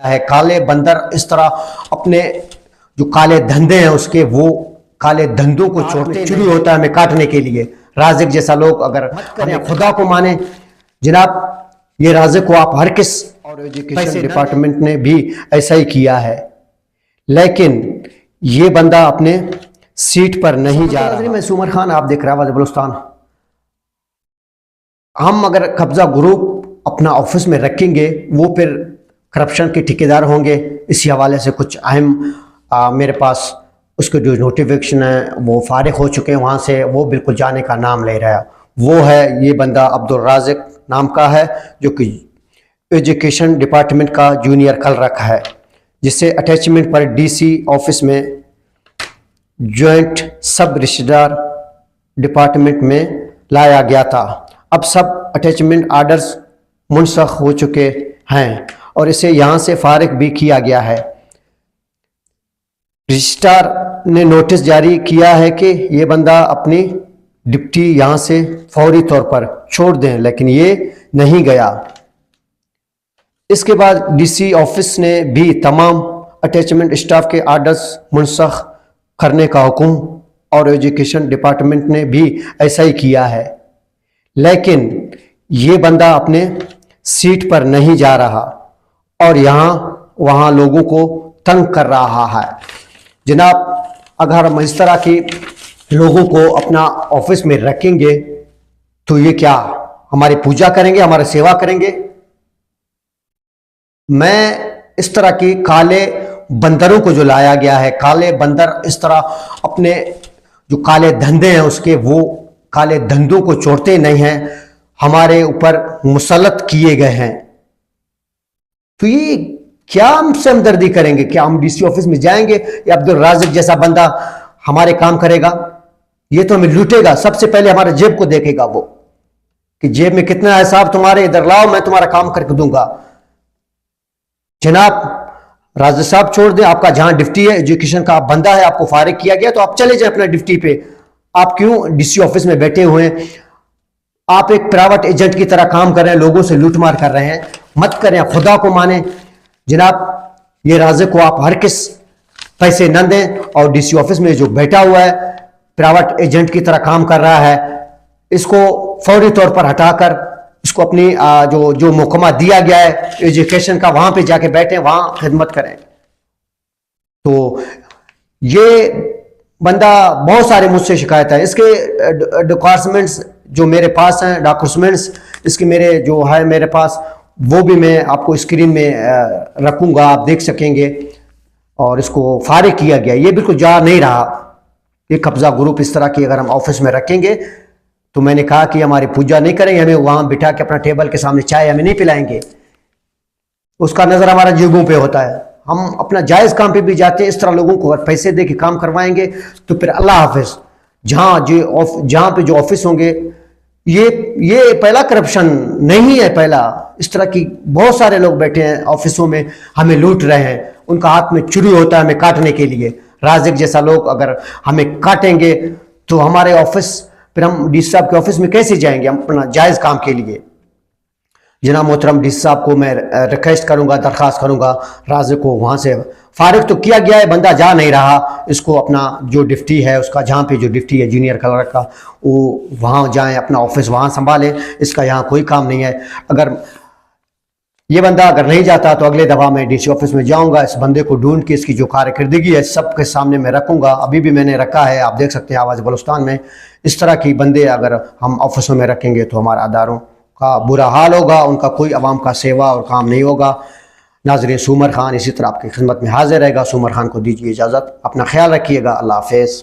है। काले बंदर इस तरह अपने जो काले धंधे हैं उसके वो काले धंधों को छोड़ते शुरू होता है हमें काटने के लिए। राज़िक जैसा लोग अगर हमें खुदा को माने, जनाब ये राज़िक को आप हर किस और एजुकेशन डिपार्टमेंट ने भी ऐसा ही किया है, लेकिन ये बंदा अपने सीट पर नहीं जा रहा। मैं सुमर खान, आप देख रहे हैं आवाज़ बलूचिस्तान। हम अगर कब्जा ग्रुप अपना ऑफिस में रखेंगे वो फिर करप्शन के ठेकेदार होंगे। इसी हवाले से कुछ अहम मेरे पास उसके जो नोटिफिकेशन है वो फारिग हो चुके हैं वहाँ से, वो बिल्कुल जाने का नाम ले रहा है। वो है ये बंदा अब्दुल राज़िक नाम का है, जो कि एजुकेशन डिपार्टमेंट का जूनियर क्लर्क है, जिसे अटैचमेंट पर डीसी ऑफिस में जॉइंट सब रजिस्ट्रार डिपार्टमेंट में लाया गया था। अब सब अटैचमेंट आर्डर्स मुनसख हो चुके हैं और इसे यहाँ से फारिग भी किया गया है। रजिस्ट्रार ने नोटिस जारी किया है कि ये बंदा अपनी डिप्टी यहाँ से फौरी तौर पर छोड़ दें, लेकिन ये नहीं गया। इसके बाद डीसी ऑफिस ने भी तमाम अटैचमेंट स्टाफ के आर्डर्स मुनसख करने का हुक्म और एजुकेशन डिपार्टमेंट ने भी ऐसा ही किया है, लेकिन ये बंदा अपने सीट पर नहीं जा रहा और यहाँ वहाँ लोगों को तंग कर रहा है। जनाब अगर हम इस तरह की लोगों को अपना ऑफिस में रखेंगे तो ये क्या हमारी पूजा करेंगे, हमारी सेवा करेंगे? मैं इस तरह की काले बंदरों को जो लाया गया है, काले बंदर इस तरह अपने जो काले धंधे हैं उसके वो काले धंधों को छोड़ते नहीं हैं, हमारे ऊपर मुसल्लत किए गए हैं। तो ये क्या हमसे हमदर्दी करेंगे? क्या हम डीसी ऑफिस में जाएंगे या अब्दुल राज़िक जैसा बंदा हमारे काम करेगा? ये तो हमें लूटेगा, सबसे पहले हमारे जेब को देखेगा वो कि जेब में कितना है, साहब तुम्हारे इधर लाओ, मैं तुम्हारा काम करके दूंगा। जनाब राज़िक साहब छोड़ दें, आपका जहां डिप्टी है एजुकेशन का आप बंदा है, आपको फारिग किया गया तो आप चले जाए अपना डिप्टी पे। आप क्यों डीसी ऑफिस में बैठे हुए हैं? आप एक प्राइवेट एजेंट की तरह काम कर रहे हैं, लोगों से लूटमार कर रहे हैं। मत करें, खुदा को माने। जनाब ये राज़िक को आप हर किस पैसे न दें और डीसी ऑफिस में जो बैठा हुआ है प्राइवेट एजेंट की तरह काम कर रहा है, इसको फौरी तौर पर हटाकर इसको अपनी जो मुकम्मा दिया गया है एजुकेशन का, वहां पे जाके बैठे, वहां खिदमत करें। तो ये बंदा बहुत सारे मुझसे शिकायत है, इसके डॉक्यूमेंट्स जो मेरे पास हैं, डॉक्यूमेंट्स इसके मेरे जो है मेरे पास, वो भी मैं आपको स्क्रीन में रखूंगा, आप देख सकेंगे। और इसको फारिग किया गया, ये बिल्कुल जा नहीं रहा। ये कब्जा ग्रुप इस तरह की अगर हम ऑफिस में रखेंगे तो मैंने कहा कि हमारी पूजा नहीं करेंगे, हमें वहां बिठा के अपना टेबल के सामने चाय हमें नहीं पिलाएंगे, उसका नजर हमारा जेबों पे होता है। हम अपना जायज काम पे भी जाते हैं, इस तरह लोगों को अगर पैसे दे के काम करवाएंगे तो फिर अल्लाह हाफिज। जहां पे जो ऑफिस होंगे, ये पहला करप्शन नहीं है, पहला इस तरह की बहुत सारे लोग बैठे हैं ऑफिसों में, हमें लूट रहे हैं, उनका हाथ में छुरी होता है हमें काटने के लिए। राज़िक जैसा लोग अगर हमें काटेंगे तो हमारे ऑफिस, फिर हम डीसी साहब के ऑफिस में कैसे जाएंगे हम अपना जायज काम के लिए? जनाब मोहतरम डीसी साहब को मैं रिक्वेस्ट करूंगा, दरख्वास्त करूंगा, राज़िक को वहां से फारिग तो किया गया है, बंदा जा नहीं रहा। इसको अपना जो डिप्टी है उसका, जहाँ पे जो डिप्टी है जूनियर क्लर्क का, वो वहाँ जाएं, अपना ऑफिस वहाँ संभालें, इसका यहाँ कोई काम नहीं है। अगर ये बंदा अगर नहीं जाता तो अगले दफ़ा मैं डीसी ऑफिस में जाऊंगा, इस बंदे को ढूंढ के इसकी जो कारकर्दगी है सबके सामने मैं रखूंगा। अभी भी मैंने रखा है, आप देख सकते हैं आवाज़ बलूचिस्तान में। इस तरह की बंदे अगर हम ऑफिसों में रखेंगे तो हमारे अदारों का बुरा हाल होगा, उनका कोई आवाम का सेवा और काम नहीं होगा। नाज़रीन, सुमर खान इसी तरह आपकी खिदमत में हाजिर रहेगा। सुमर खान को दीजिए इजाज़त, अपना ख्याल रखिएगा, अल्लाह हाफ़िज़।